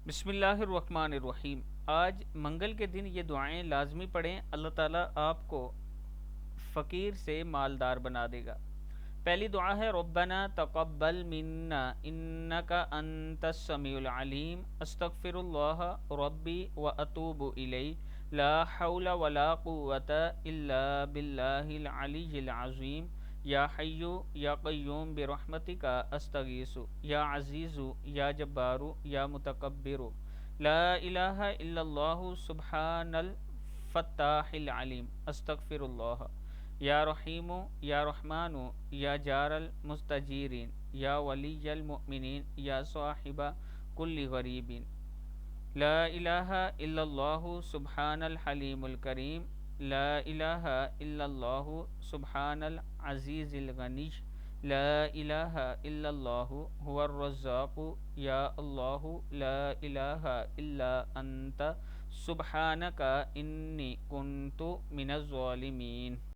بسم اللہ الرحمن الرحیم۔ آج منگل کے دن یہ دعائیں لازمی پڑھیں، اللہ تعالیٰ آپ کو فقیر سے مالدار بنا دے گا۔ پہلی دعا ہے ربنا تقبل منا انک انت السمیع العلیم استغفر اللہ ربی واتوب الیہ لا حول ولا قوۃ الا باللہ العلی العظیم یا حی یا قیوم برحمتک استغیث یا عزیز یا جبار یا متکبر لا الہ الا اللہ سبحان الفتاح العلیم استغفر اللہ یا رحیم یا رحمان یا جار المستجیرین یا ولی المؤمنین یا صاحب کل غریب لا الہ الا اللہ سبحان الحلیم الکریم لا الہ الا اللہ سبحان العزیز الغنی لا الہ الا اللہ هو الرزاق یا اللہ لا الہ الا انت سبحانک انی کنت من الظالمین۔